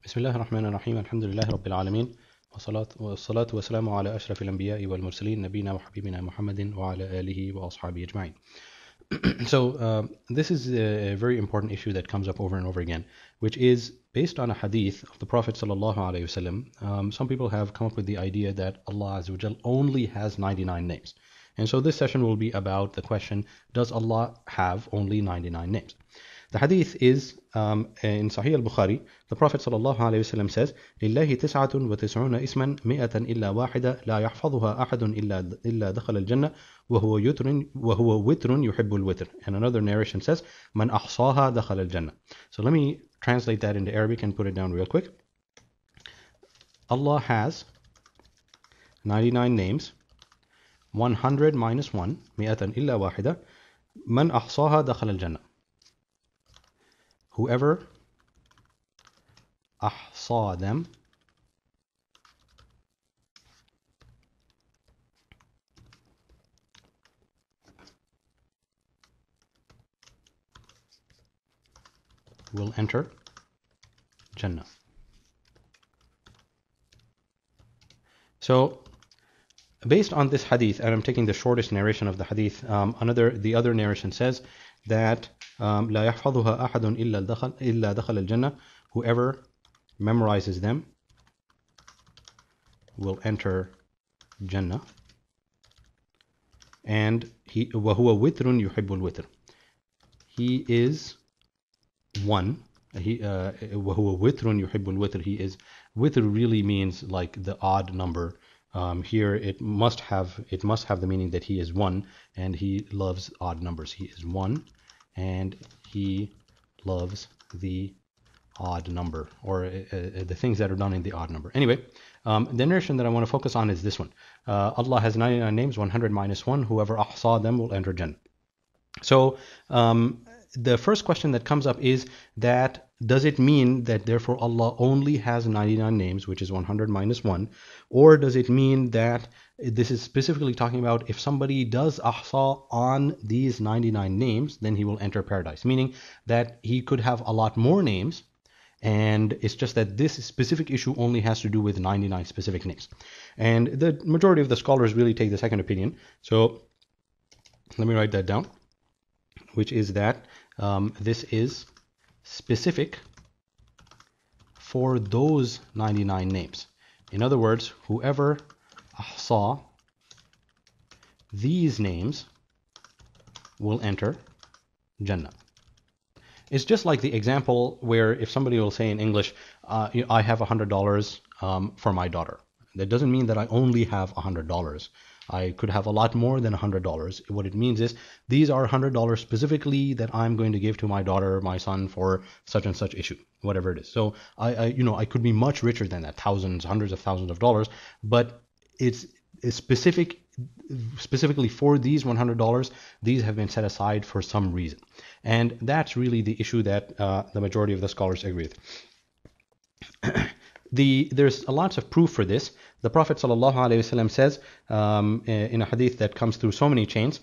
بسم الله الرحمن الرحيم الحمد لله رب العالمين والصلاة والسلام على أشرف الأنبياء والمرسلين نبينا وحبيبنا محمد وعلى آله وأصحابه أجمعين. So this is a very important issue that comes up over and over again, which is based on a hadith of the Prophet sallallahu alaihi wasallam. Some people have come up with the idea that Allah Azza wa Jal only has 99 names. And so this session will be about the question, does Allah have only 99 names? The hadith is in Sahih al-Bukhari. The Prophet sallallahu alaihi wasallam says, لله 99 اسما 100 إلا واحدة لا يحفظها أحد إلا دخل الجنة وهو وتر يحب الوتر. And another narration says, من أحصاها دخل الجنة. So let me translate that into Arabic and put it down real quick. Allah has 99 names, 100 minus 1, 100 إلا واحدة, من أحصاها دخل الجنة. Whoever أحصى them will enter Jannah. So based on this hadith, and I'm taking the shortest narration of the hadith, the other narration says that لا يحفظها أحد إلا دخل الجنة. Whoever memorizes them will enter Jannah. And وهو وتر يحب الوتر. He is one. وهو وتر يحب الوتر. He is, witr really means like the odd number. Here it must have the meaning that he is one and he loves odd numbers. He is one and he loves the odd number, or the things that are done in the odd number. Anyway, the narration that I want to focus on is this one. Allah has 99 names, 100 minus 1. Whoever ahsa them will enter Jannah. So the first question that comes up is that, does it mean that therefore Allah only has 99 names, which is 100 minus 1? Or does it mean that this is specifically talking about if somebody does ahsa on these 99 names, then he will enter paradise? Meaning that he could have a lot more names, and it's just that this specific issue only has to do with 99 specific names. And the majority of the scholars really take the second opinion. So let me write that down, which is that this is specific for those 99 names. In other words, whoever ahsa these names will enter Jannah. It's just like the example where if somebody will say in English, I have $100 for my daughter. That doesn't mean that I only have $100. I could have a lot more than $100. What it means is these are $100 specifically that I'm going to give to my daughter, my son, for such and such issue, whatever it is. So I could be much richer than that, thousands, hundreds of thousands of dollars, but it's specifically for these $100. These have been set aside for some reason, and that's really the issue that the majority of the scholars agree with. There's lots of proof for this. The Prophet ﷺ says in a hadith that comes through so many chains,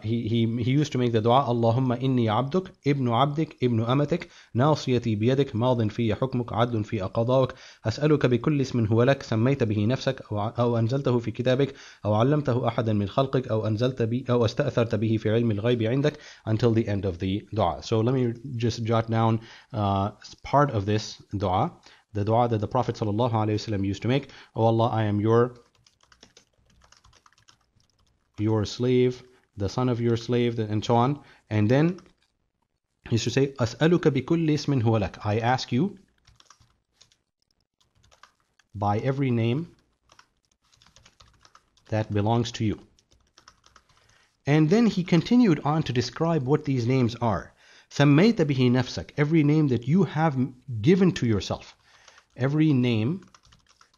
he used to make the dua, Allahumma inni abduk, ibnu abdik, ibnu amatik, nasiyati biyadik, madin fiya hukmuk, adlun fiya qadawak, as'aluka bi kulli ismin huwa lak, sammayta bihi nafsak, aw anzaltahu fi kitabik, aw allamtahu ahadan min khalqik, aw asta'tharta bihi fi ilmi al-ghaybi indak, until the end of the dua. So let me just jot down part of this dua. The dua that the Prophet ﷺ used to make, O Allah, I am your slave, the son of your slave, and so on. And then he used to say, As'aluka bi kulli ismin huwa lak. I ask you by every name that belongs to you. And then he continued on to describe what these names are. Sammayta bihi nafsak. Every name that you have given to yourself. Every name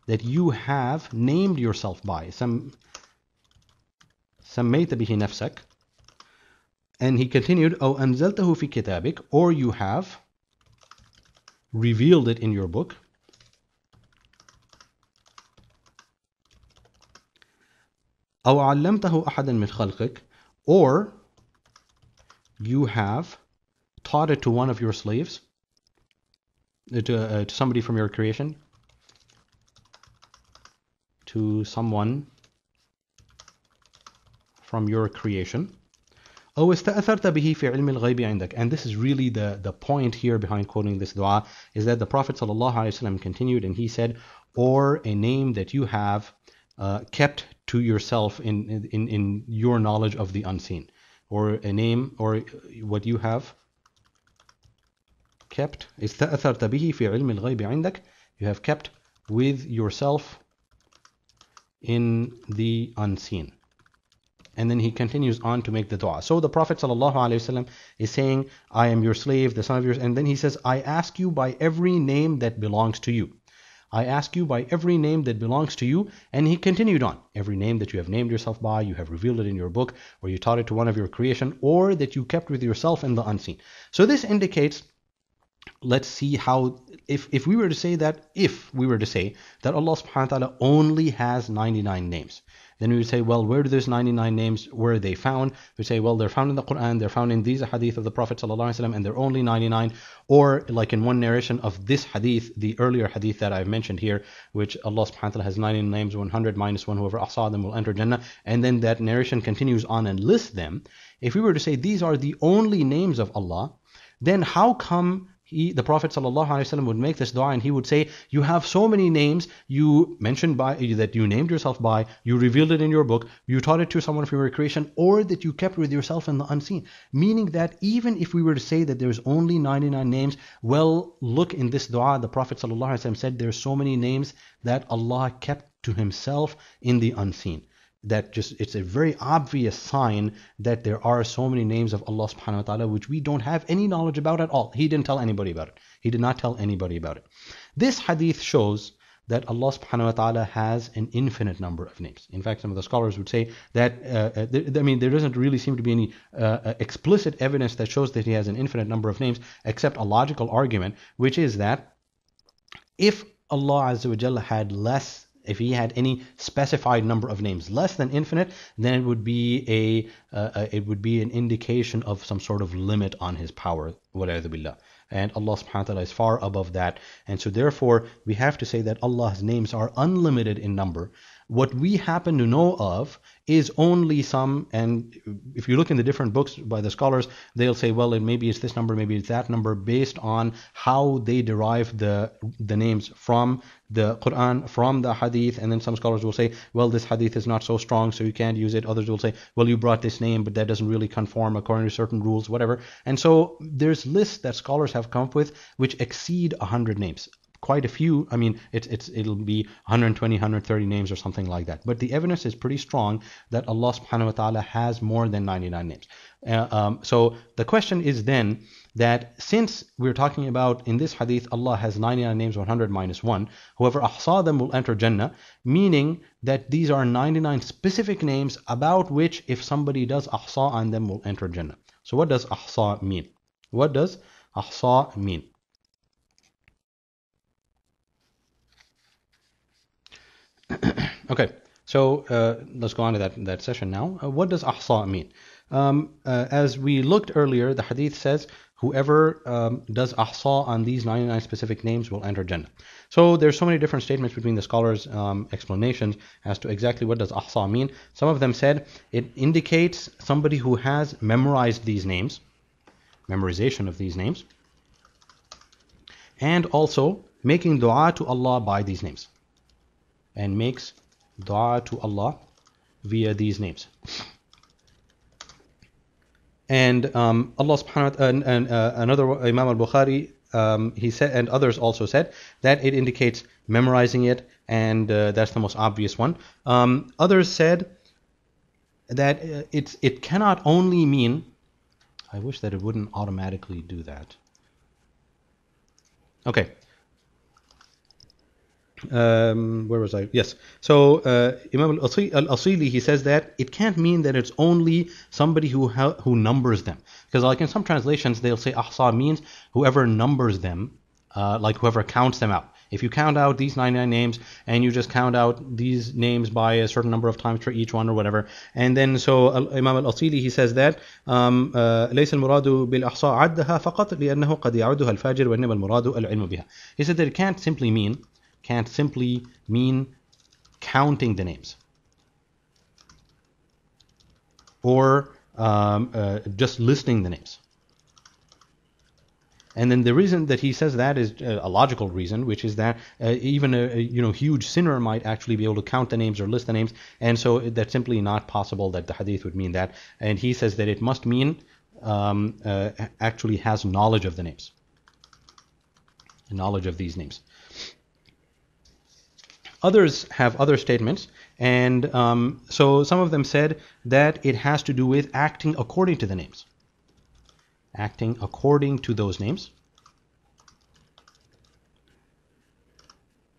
that you have named yourself by. Sammayta bihi nafsak. And he continued, أو أنزلته في كتابك, or you have revealed it in your book. أو علمته أحدا من خلقك, or you have taught it to one of your slaves. to somebody from your creation, to someone from your creation. أو استأثرت به في علم الغيب عندك. And this is really the point here behind quoting this dua, is that the Prophet ﷺ continued and he said, or a name that you have kept to yourself in your knowledge of the unseen, or a name, or what you have kept, استأثرت به في علم الغيب عندك, you have kept with yourself in the unseen. And then he continues on to make the dua. So the Prophet ﷺ is saying, I am your slave, the son of yours. And then he says, I ask you by every name that belongs to you. I ask you by every name that belongs to you. And he continued on. Every name that you have named yourself by, you have revealed it in your book, or you taught it to one of your creation, or that you kept with yourself in the unseen. So this indicates, let's see how, if we were to say that Allah subhanahu wa ta'ala only has 99 names, then we would say, well, where do those 99 names, where are they found? We say, well, they're found in the Quran, they're found in these hadith of the Prophet ﷺ, and they're only 99. Or like in one narration of this hadith, the earlier hadith that I've mentioned here, which Allah subhanahu wa ta'ala has 99 names, 100 minus 1, whoever ahsa them will enter Jannah. And then that narration continues on and lists them. If we were to say these are the only names of Allah, then how come the Prophet ﷺ would make this dua and he would say, you have so many names you mentioned by that you named yourself by, you revealed it in your book, you taught it to someone from your creation, or that you kept with yourself in the unseen. Meaning that even if we were to say that there's only 99 names, well, look in this dua, the Prophet ﷺ said there's so many names that Allah kept to himself in the unseen. That just, it's a very obvious sign that there are so many names of Allah subhanahu wa ta'ala which we don't have any knowledge about at all. He didn't tell anybody about it. He did not tell anybody about it. This hadith shows that Allah subhanahu wa ta'ala has an infinite number of names. In fact, some of the scholars would say that, there doesn't really seem to be any explicit evidence that shows that He has an infinite number of names, except a logical argument, which is that if Allah Azza wa Jalla had less, if He had any specified number of names less than infinite, then it would be an indication of some sort of limit on His power. Wal'iyadhu billah. And Allah subhanahu wa ta'ala is far above that. And so therefore, we have to say that Allah's names are unlimited in number. What we happen to know of is only some, and if you look in the different books by the scholars, they'll say, well, maybe it's this number, maybe it's that number, based on how they derive the names from the Quran, from the hadith. And then some scholars will say, well, this hadith is not so strong, so you can't use it. Others will say, well, you brought this name, but that doesn't really conform according to certain rules, whatever. And so there's lists that scholars have come up with which exceed 100 names. Quite a few. I mean, it'll be 120, 130 names or something like that. But the evidence is pretty strong that Allah subhanahu wa ta'ala has more than 99 names. So the question is then that since we're talking about in this hadith, Allah has 99 names, 100 minus 1, whoever ahsa them will enter Jannah, meaning that these are 99 specific names about which if somebody does ahsa on them will enter Jannah. So what does ahsa mean? What does ahsa mean? Okay, so let's go on to that session now. What does ahsa mean? As we looked earlier, the hadith says, whoever does ahsa on these 99 specific names will enter Jannah. So there's so many different statements between the scholars' explanations as to exactly what does ahsa mean. Some of them said it indicates somebody who has memorized these names, memorization of these names, and also making dua to Allah by these names. And makes dua to Allah via these names. And Allah subhanahu wa ta'ala, and another Imam al-Bukhari, he said, and others also said, that it indicates memorizing it, and that's the most obvious one. Others said that it cannot only mean, I wish that it wouldn't automatically do that. Okay. Where was I? Yes. So Imam al-Asili, he says that it can't mean that it's only somebody who numbers them, because like in some translations they'll say ahsa means whoever numbers them, like whoever counts them out. If you count out these 99 names and you just count out these names by a certain number of times for each one or whatever, and then so Imam al-Asili, he says that ليس المراد بالإحصاء عدها فقط لأنه قد يعدها الفاجر وإنما المراد العلم بها. He said that it can't simply mean counting the names, or just listing the names. And then the reason that he says that is a logical reason, which is that even a huge sinner might actually be able to count the names or list the names, and so that's simply not possible that the hadith would mean that. And he says that it must mean actually has knowledge of the names, knowledge of these names. Others have other statements, and so some of them said that it has to do with acting according to the names. Acting according to those names.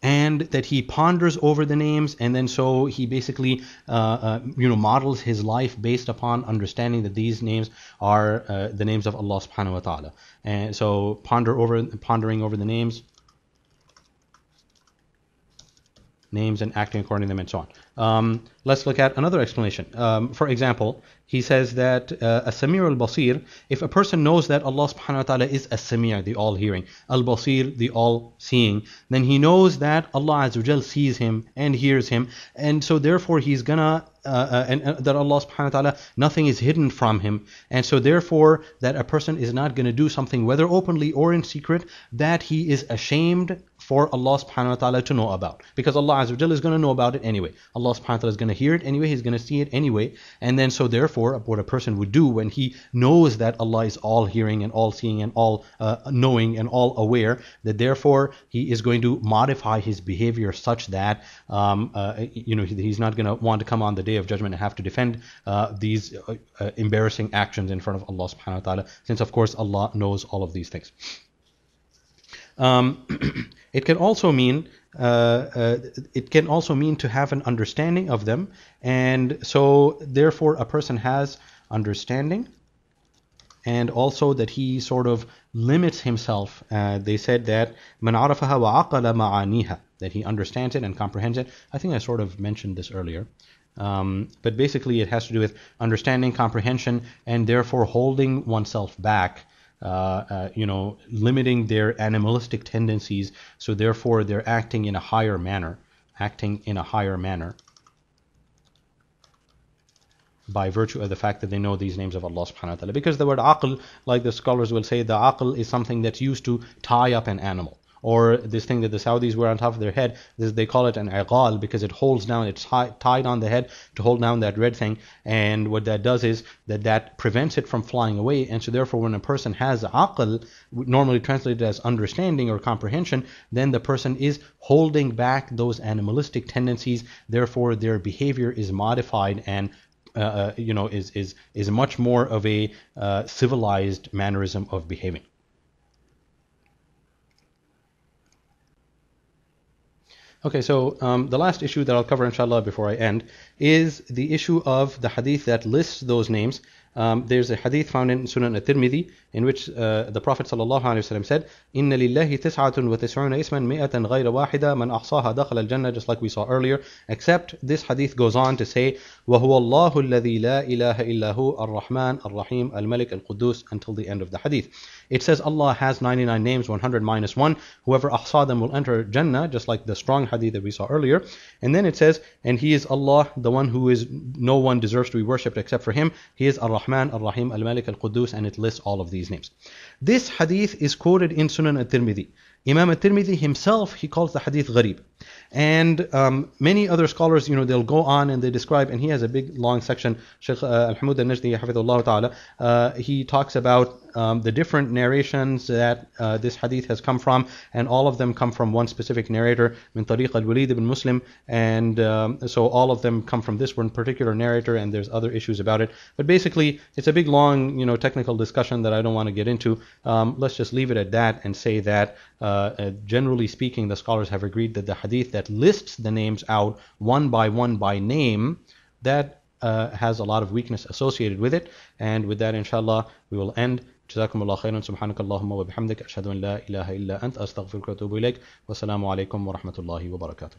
And that he ponders over the names, and then so he basically models his life based upon understanding that these names are the names of Allah subhanahu wa ta'ala. And so pondering over the names and acting according to them, and so on. Let's look at another explanation. For example, he says that as-Sami' al-Basir, if a person knows that Allah subhanahu wa ta'ala is as-Sami', the all-hearing, al-Basir, the all-seeing, then he knows that Allah Azza wa Jal sees him and hears him, and so therefore he's gonna and that Allah subhanahu wa ta'ala, nothing is hidden from him, and so therefore that a person is not going to do something, whether openly or in secret, that he is ashamed for Allah subhanahu wa ta'ala to know about, because Allah Azza wa Jal is going to know about it anyway. Allah subhanahu wa ta'ala is going to hear it anyway, he's going to see it anyway, and then so therefore what a person would do when he knows that Allah is all hearing and all seeing and all knowing and all aware, that therefore he is going to modify his behavior such that he's not going to want to come on the Day of Judgment and have to defend these embarrassing actions in front of Allah subhanahu wa ta'ala, since of course Allah knows all of these things. It can also mean to have an understanding of them, and so therefore a person has understanding, and also that he sort of limits himself. They said that man arafaha wa aqala ma'aniha, that he understands it and comprehends it. I think I sort of mentioned this earlier. But basically it has to do with understanding, comprehension, and therefore holding oneself back, limiting their animalistic tendencies, so therefore they're acting in a higher manner by virtue of the fact that they know these names of Allah subhanahu wa ta'ala. Because the word aql, like the scholars will say, the aql is something that's used to tie up an animal. Or this thing that the Saudis wear on top of their head, they call it an iqal, because it holds down, it's tied on the head to hold down that red thing. And what that does is that prevents it from flying away. And so therefore when a person has aql, normally translated as understanding or comprehension, then the person is holding back those animalistic tendencies. Therefore their behavior is modified and is much more of a civilized mannerism of behaving. Okay, so the last issue that I'll cover inshallah before I end is the issue of the hadith that lists those names. There's a hadith found in Sunan at-Tirmidhi in which the Prophet ﷺ said, إِنَّ لِلَّهِ تِسْعَةٌ وَتِسْعُونَ إِسْمًا مِئَةً غَيْرَ وَاحِدًا مَنْ أَحْصَاهَا دَخَلَ الْجَنَّةِ, just like we saw earlier, except this hadith goes on to say, وَهُوَ اللَّهُ الَّذِي لَا إِلَهَ إِلَّا هُوَ الرَّحْمَنُ الرَّحِيمُ الْمَلِكُ الْقُدُّوسُ, until the end of the hadith. It says Allah has 99 names, 100 minus 1. Whoever ahsa them will enter Jannah, just like the strong hadith that we saw earlier. And then it says, and He is Allah, the one who is no one deserves to be worshipped except for Him. He is Ar-Rahman, Ar-Rahim, Al-Malik, Al-Quddus, and it lists all of these names. This hadith is quoted in Sunan at-Tirmidhi. Imam at-Tirmidhi himself, he calls the hadith gharib. And many other scholars, they'll go on and they describe, and he has a big long section, Shaykh Al-Hamud al-Najdi, hafidhullah ta'ala, he talks about the different narrations that this hadith has come from, and all of them come from one specific narrator, min tariq al-Walid ibn Muslim, and so all of them come from this one particular narrator, and there's other issues about it. But basically, it's a big long, technical discussion that I don't want to get into. Let's just leave it at that and say that generally speaking, the scholars have agreed that the hadith that lists the names out one by name, that has a lot of weakness associated with it. And with that, inshallah, we will end. جزاكم الله خيرا سبحانك اللهم وبحمدك أشهد أن لا إله إلا أنت أستغفرك وأتوب إليك والسلام عليكم ورحمة الله وبركاته.